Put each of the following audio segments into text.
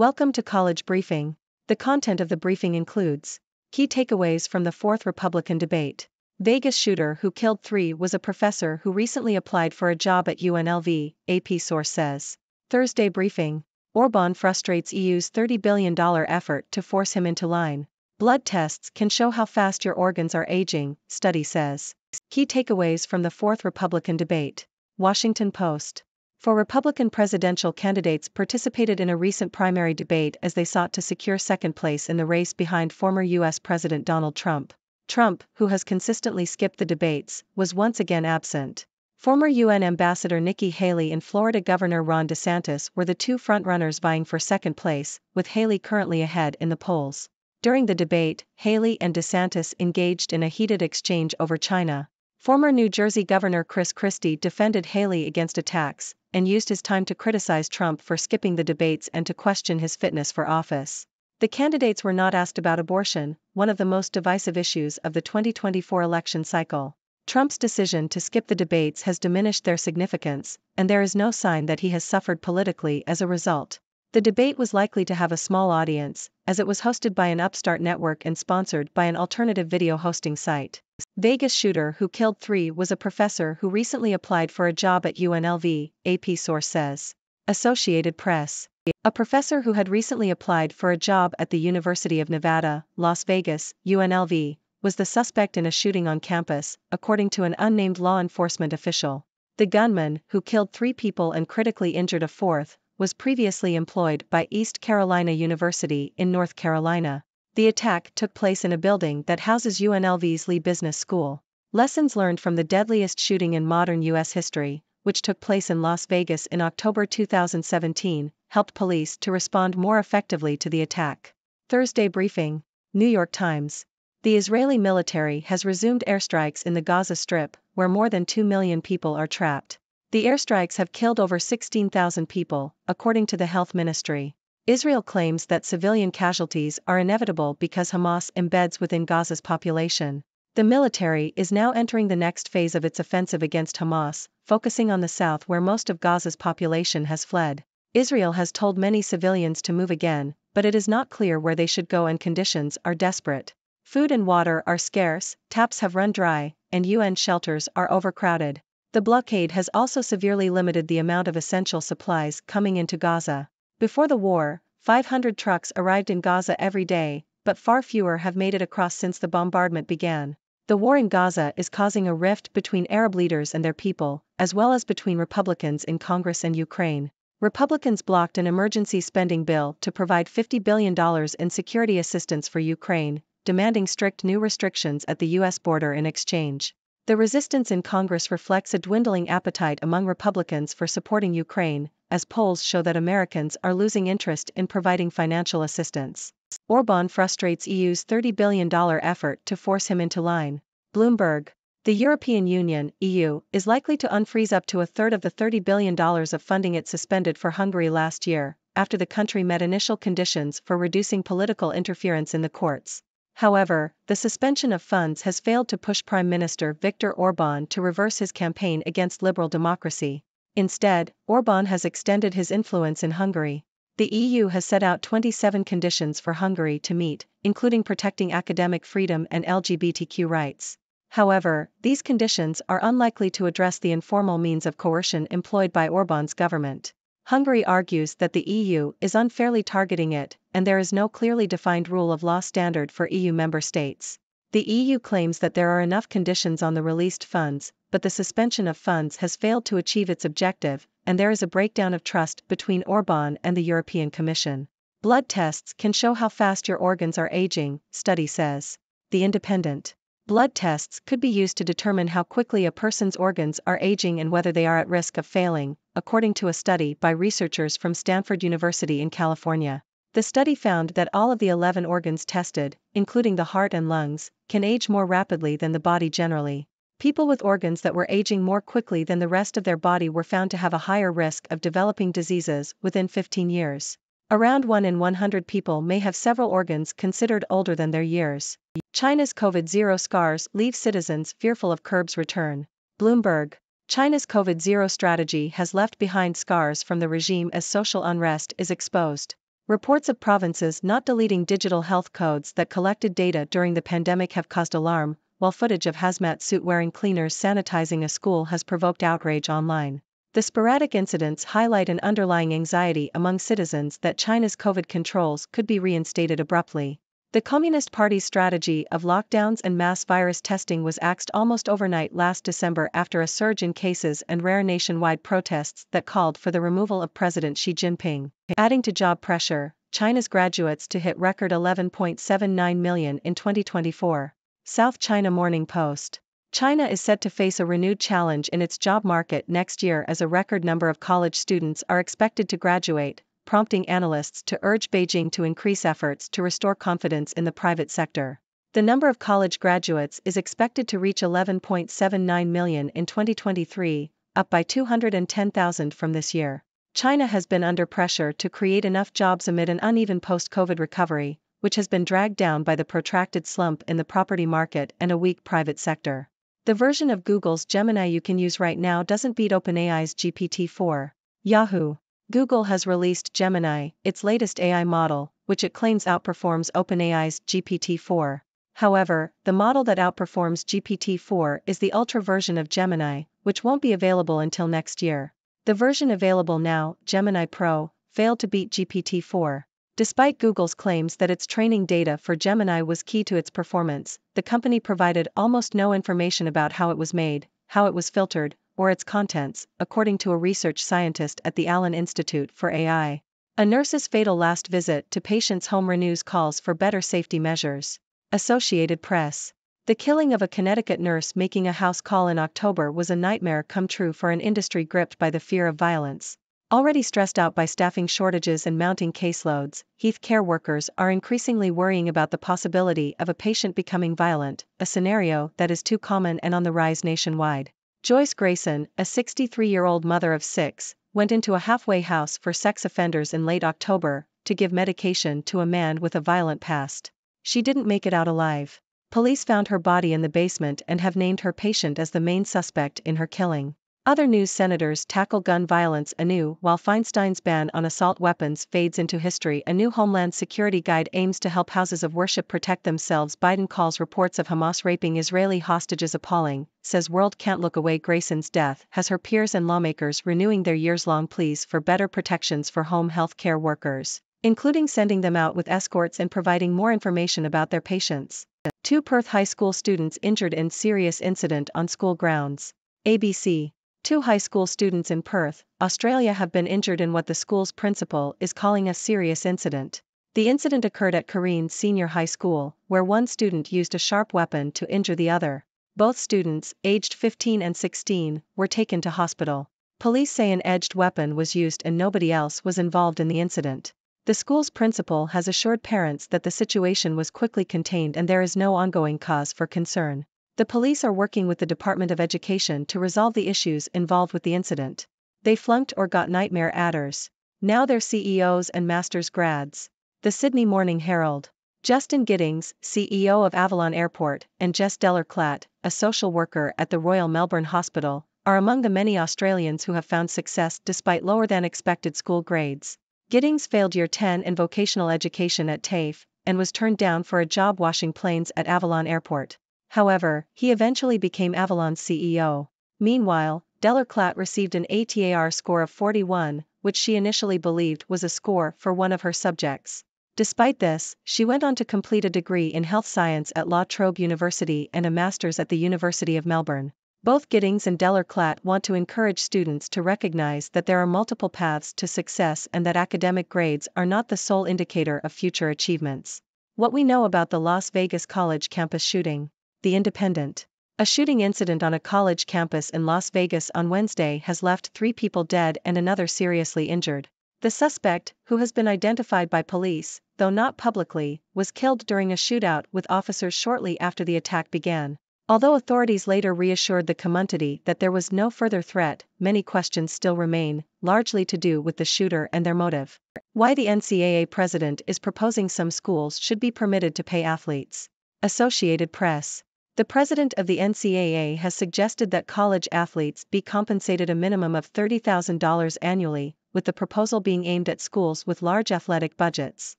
Welcome to College Briefing. The content of the briefing includes key takeaways from the fourth Republican debate. Vegas shooter who killed three was a professor who recently applied for a job at UNLV, AP source says. Thursday briefing. Orban frustrates EU's $30 billion effort to force him into line. Blood tests can show how fast your organs are aging, study says. Key takeaways from the fourth Republican debate. Washington Post. Four Republican presidential candidates participated in a recent primary debate as they sought to secure second place in the race behind former U.S. President Donald Trump. Trump, who has consistently skipped the debates, was once again absent. Former UN Ambassador Nikki Haley and Florida Governor Ron DeSantis were the two frontrunners vying for second place, with Haley currently ahead in the polls. During the debate, Haley and DeSantis engaged in a heated exchange over China. Former New Jersey Governor Chris Christie defended Haley against attacks, and used his time to criticize Trump for skipping the debates and to question his fitness for office. The candidates were not asked about abortion, one of the most divisive issues of the 2024 election cycle. Trump's decision to skip the debates has diminished their significance, and there is no sign that he has suffered politically as a result. The debate was likely to have a small audience, as it was hosted by an upstart network and sponsored by an alternative video hosting site. Vegas shooter who killed three was a professor who recently applied for a job at UNLV, AP source says. Associated Press. A professor who had recently applied for a job at the University of Nevada, Las Vegas, UNLV, was the suspect in a shooting on campus, according to an unnamed law enforcement official. The gunman, who killed three people and critically injured a fourth, was previously employed by East Carolina University in North Carolina. The attack took place in a building that houses UNLV's Lee Business School. Lessons learned from the deadliest shooting in modern U.S. history, which took place in Las Vegas in October 2017, helped police to respond more effectively to the attack. Thursday briefing. New York Times. The Israeli military has resumed airstrikes in the Gaza Strip, where more than 2 million people are trapped. The airstrikes have killed over 16,000 people, according to the health ministry. Israel claims that civilian casualties are inevitable because Hamas embeds within Gaza's population. The military is now entering the next phase of its offensive against Hamas, focusing on the south where most of Gaza's population has fled. Israel has told many civilians to move again, but it is not clear where they should go and conditions are desperate. Food and water are scarce, taps have run dry, and UN shelters are overcrowded. The blockade has also severely limited the amount of essential supplies coming into Gaza. Before the war, 500 trucks arrived in Gaza every day, but far fewer have made it across since the bombardment began. The war in Gaza is causing a rift between Arab leaders and their people, as well as between Republicans in Congress and Ukraine. Republicans blocked an emergency spending bill to provide $50 billion in security assistance for Ukraine, demanding strict new restrictions at the U.S. border in exchange. The resistance in Congress reflects a dwindling appetite among Republicans for supporting Ukraine, as polls show that Americans are losing interest in providing financial assistance. Orban frustrates EU's $30 billion effort to force him into line. Bloomberg. The European Union, EU, is likely to unfreeze up to a third of the $30 billion of funding it suspended for Hungary last year, after the country met initial conditions for reducing political interference in the courts. However, the suspension of funds has failed to push Prime Minister Viktor Orban to reverse his campaign against liberal democracy. Instead, Orban has extended his influence in Hungary. The EU has set out 27 conditions for Hungary to meet, including protecting academic freedom and LGBTQ rights. However, these conditions are unlikely to address the informal means of coercion employed by Orban's government. Hungary argues that the EU is unfairly targeting it, and there is no clearly defined rule of law standard for EU member states. The EU claims that there are enough conditions on the released funds, but the suspension of funds has failed to achieve its objective, and there is a breakdown of trust between Orban and the European Commission. Blood tests can show how fast your organs are aging, study says. The Independent. Blood tests could be used to determine how quickly a person's organs are aging and whether they are at risk of failing, according to a study by researchers from Stanford University in California. The study found that all of the 11 organs tested, including the heart and lungs, can age more rapidly than the body generally. People with organs that were aging more quickly than the rest of their body were found to have a higher risk of developing diseases within 15 years. Around 1 in 100 people may have several organs considered older than their years. China's COVID-0 scars leave citizens fearful of curbs return. Bloomberg. China's COVID-0 strategy has left behind scars from the regime as social unrest is exposed. Reports of provinces not deleting digital health codes that collected data during the pandemic have caused alarm, while footage of hazmat suit-wearing cleaners sanitizing a school has provoked outrage online. The sporadic incidents highlight an underlying anxiety among citizens that China's COVID controls could be reinstated abruptly. The Communist Party's strategy of lockdowns and mass virus testing was axed almost overnight last December after a surge in cases and rare nationwide protests that called for the removal of President Xi Jinping. Adding to job pressure, China's graduates to hit record 11.79 million in 2024. South China Morning Post. China is set to face a renewed challenge in its job market next year as a record number of college students are expected to graduate, prompting analysts to urge Beijing to increase efforts to restore confidence in the private sector. The number of college graduates is expected to reach 11.79 million in 2023, up by 210,000 from this year. China has been under pressure to create enough jobs amid an uneven post-COVID recovery, which has been dragged down by the protracted slump in the property market and a weak private sector. The version of Google's Gemini you can use right now doesn't beat OpenAI's GPT-4. Yahoo! Google has released Gemini, its latest AI model, which it claims outperforms OpenAI's GPT-4. However, the model that outperforms GPT-4 is the Ultra version of Gemini, which won't be available until next year. The version available now, Gemini Pro, failed to beat GPT-4. Despite Google's claims that its training data for Gemini was key to its performance, the company provided almost no information about how it was made, how it was filtered, or its contents, according to a research scientist at the Allen Institute for AI. A nurse's fatal last visit to patient's home renews calls for better safety measures. Associated Press. The killing of a Connecticut nurse making a house call in October was a nightmare come true for an industry gripped by the fear of violence. Already stressed out by staffing shortages and mounting caseloads, health care workers are increasingly worrying about the possibility of a patient becoming violent, a scenario that is too common and on the rise nationwide. Joyce Grayson, a 63-year-old mother of 6, went into a halfway house for sex offenders in late October to give medication to a man with a violent past. She didn't make it out alive. Police found her body in the basement and have named her patient as the main suspect in her killing. Other news: senators tackle gun violence anew while Feinstein's ban on assault weapons fades into history. A new Homeland Security guide aims to help houses of worship protect themselves. Biden calls reports of Hamas raping Israeli hostages appalling, says world can't look away. Grayson's death has her peers and lawmakers renewing their years-long pleas for better protections for home health care workers, including sending them out with escorts and providing more information about their patients. 2 Perth high school students injured in serious incident on school grounds. ABC. 2 high school students in Perth, Australia have been injured in what the school's principal is calling a serious incident. The incident occurred at Kareen Senior High School, where one student used a sharp weapon to injure the other. Both students, aged 15 and 16, were taken to hospital. Police say an edged weapon was used and nobody else was involved in the incident. The school's principal has assured parents that the situation was quickly contained and there is no ongoing cause for concern. The police are working with the Department of Education to resolve the issues involved with the incident. They flunked or got nightmare adders. Now they're CEOs and master's grads. The Sydney Morning Herald. Justin Giddings, CEO of Avalon Airport, and Jess Deller-Klatt, a social worker at the Royal Melbourne Hospital, are among the many Australians who have found success despite lower-than-expected school grades. Giddings failed Year 10 in vocational education at TAFE, and was turned down for a job washing planes at Avalon Airport. However, he eventually became Avalon's CEO. Meanwhile, Deller-Klatt received an ATAR score of 41, which she initially believed was a score for one of her subjects. Despite this, she went on to complete a degree in health science at La Trobe University and a master's at the University of Melbourne. Both Giddings and Deller-Klatt want to encourage students to recognize that there are multiple paths to success and that academic grades are not the sole indicator of future achievements. What we know about the Las Vegas college campus shooting. The Independent. A shooting incident on a college campus in Las Vegas on Wednesday has left 3 people dead and another seriously injured. The suspect, who has been identified by police, though not publicly, was killed during a shootout with officers shortly after the attack began. Although authorities later reassured the community that there was no further threat, many questions still remain, largely to do with the shooter and their motive. Why the NCAA president is proposing some schools should be permitted to pay athletes. Associated Press. The president of the NCAA has suggested that college athletes be compensated a minimum of $30,000 annually, with the proposal being aimed at schools with large athletic budgets.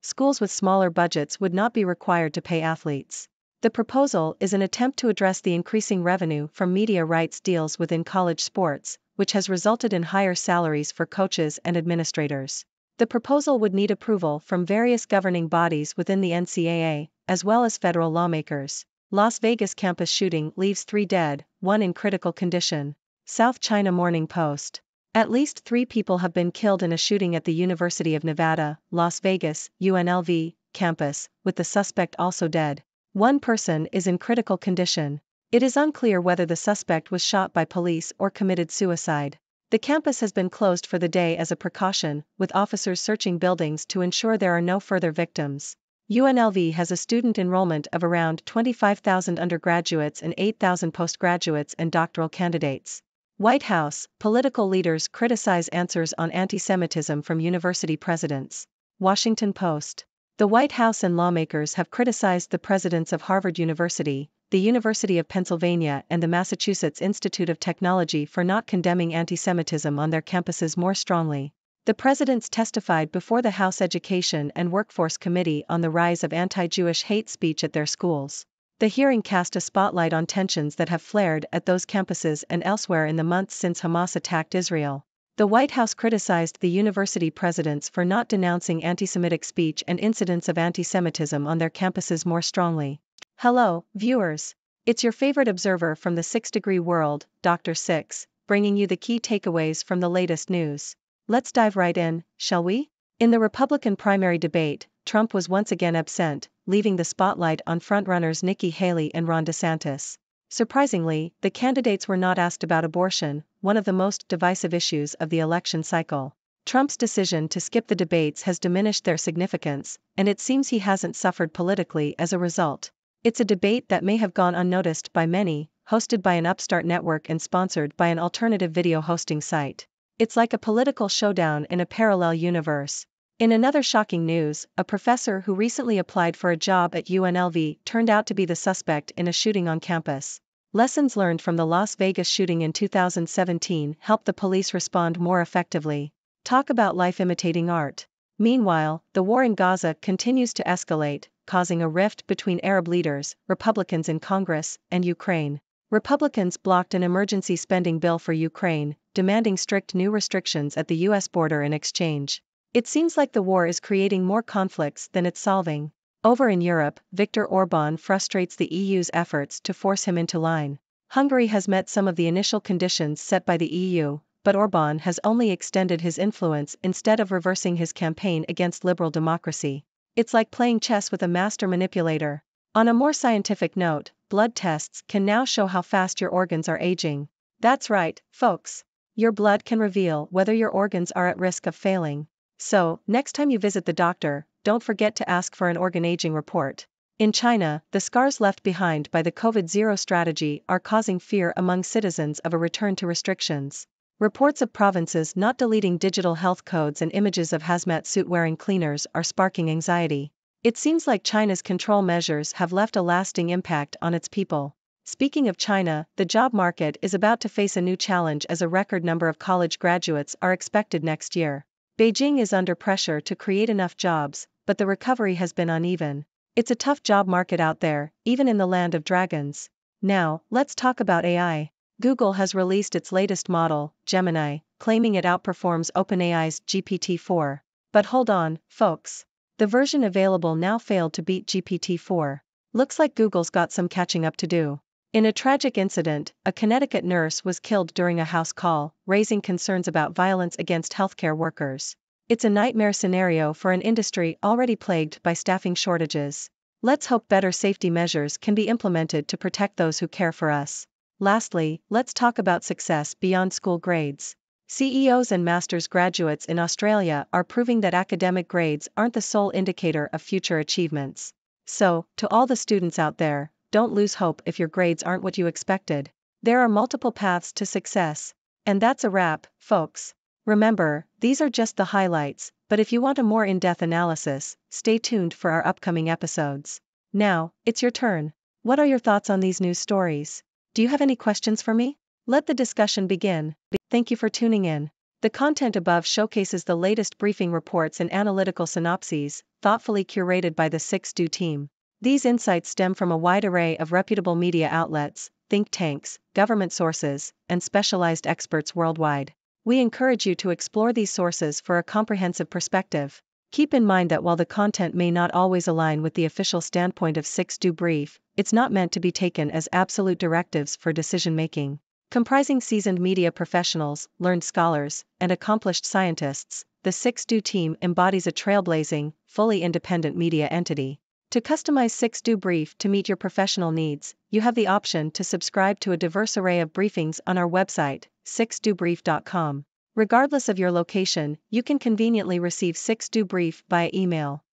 Schools with smaller budgets would not be required to pay athletes. The proposal is an attempt to address the increasing revenue from media rights deals within college sports, which has resulted in higher salaries for coaches and administrators. The proposal would need approval from various governing bodies within the NCAA, as well as federal lawmakers. Las Vegas campus shooting leaves 3 dead, 1 in critical condition. South China Morning Post. At least 3 people have been killed in a shooting at the University of Nevada, Las Vegas, UNLV, campus, with the suspect also dead. 1 person is in critical condition. It is unclear whether the suspect was shot by police or committed suicide. The campus has been closed for the day as a precaution, with officers searching buildings to ensure there are no further victims. UNLV has a student enrollment of around 25,000 undergraduates and 8,000 postgraduates and doctoral candidates. White House, political leaders criticize answers on anti-Semitism from university presidents. Washington Post. The White House and lawmakers have criticized the presidents of Harvard University, the University of Pennsylvania and the Massachusetts Institute of Technology for not condemning anti-Semitism on their campuses more strongly. The presidents testified before the House Education and Workforce Committee on the rise of anti-Jewish hate speech at their schools. The hearing cast a spotlight on tensions that have flared at those campuses and elsewhere in the months since Hamas attacked Israel. The White House criticized the university presidents for not denouncing anti-Semitic speech and incidents of anti-Semitism on their campuses more strongly. Hello, viewers. It's your favorite observer from the 6 Degree World, Dr. Six, bringing you the key takeaways from the latest news. Let's dive right in, shall we? In the Republican primary debate, Trump was once again absent, leaving the spotlight on frontrunners Nikki Haley and Ron DeSantis. Surprisingly, the candidates were not asked about abortion, one of the most divisive issues of the election cycle. Trump's decision to skip the debates has diminished their significance, and it seems he hasn't suffered politically as a result. It's a debate that may have gone unnoticed by many, hosted by an upstart network and sponsored by an alternative video hosting site. It's like a political showdown in a parallel universe. In another shocking news, a professor who recently applied for a job at UNLV turned out to be the suspect in a shooting on campus. Lessons learned from the Las Vegas shooting in 2017 helped the police respond more effectively. Talk about life imitating art. Meanwhile, the war in Gaza continues to escalate, causing a rift between Arab leaders, Republicans in Congress, and Ukraine. Republicans blocked an emergency spending bill for Ukraine, demanding strict new restrictions at the U.S. border in exchange. It seems like the war is creating more conflicts than it's solving. Over in Europe, Viktor Orban frustrates the EU's efforts to force him into line. Hungary has met some of the initial conditions set by the EU, but Orban has only extended his influence instead of reversing his campaign against liberal democracy. It's like playing chess with a master manipulator. On a more scientific note, blood tests can now show how fast your organs are aging. That's right, folks. Your blood can reveal whether your organs are at risk of failing. So, next time you visit the doctor, don't forget to ask for an organ aging report. In China, the scars left behind by the COVID-0 strategy are causing fear among citizens of a return to restrictions. Reports of provinces not deleting digital health codes and images of hazmat suit-wearing cleaners are sparking anxiety. It seems like China's control measures have left a lasting impact on its people. Speaking of China, the job market is about to face a new challenge as a record number of college graduates are expected next year. Beijing is under pressure to create enough jobs, but the recovery has been uneven. It's a tough job market out there, even in the land of dragons. Now, let's talk about AI. Google has released its latest model, Gemini, claiming it outperforms OpenAI's GPT-4. But hold on, folks. The version available now failed to beat GPT-4. Looks like Google's got some catching up to do. In a tragic incident, a Connecticut nurse was killed during a house call, raising concerns about violence against healthcare workers. It's a nightmare scenario for an industry already plagued by staffing shortages. Let's hope better safety measures can be implemented to protect those who care for us. Lastly, let's talk about success beyond school grades. CEOs and master's graduates in Australia are proving that academic grades aren't the sole indicator of future achievements. So, to all the students out there, don't lose hope if your grades aren't what you expected. There are multiple paths to success. And that's a wrap, folks. Remember, these are just the highlights, but if you want a more in-depth analysis, stay tuned for our upcoming episodes. Now, it's your turn. What are your thoughts on these news stories? Do you have any questions for me? Let the discussion begin. Thank you for tuning in. The content above showcases the latest briefing reports and analytical synopses, thoughtfully curated by the 6Do team. These insights stem from a wide array of reputable media outlets, think tanks, government sources, and specialized experts worldwide. We encourage you to explore these sources for a comprehensive perspective. Keep in mind that while the content may not always align with the official standpoint of 6Do Brief, it's not meant to be taken as absolute directives for decision-making. Comprising seasoned media professionals, learned scholars, and accomplished scientists, the 6Do team embodies a trailblazing, fully independent media entity. To customize 6Do Brief to meet your professional needs, you have the option to subscribe to a diverse array of briefings on our website, 6dobrief.com. Regardless of your location, you can conveniently receive 6Do Brief via email.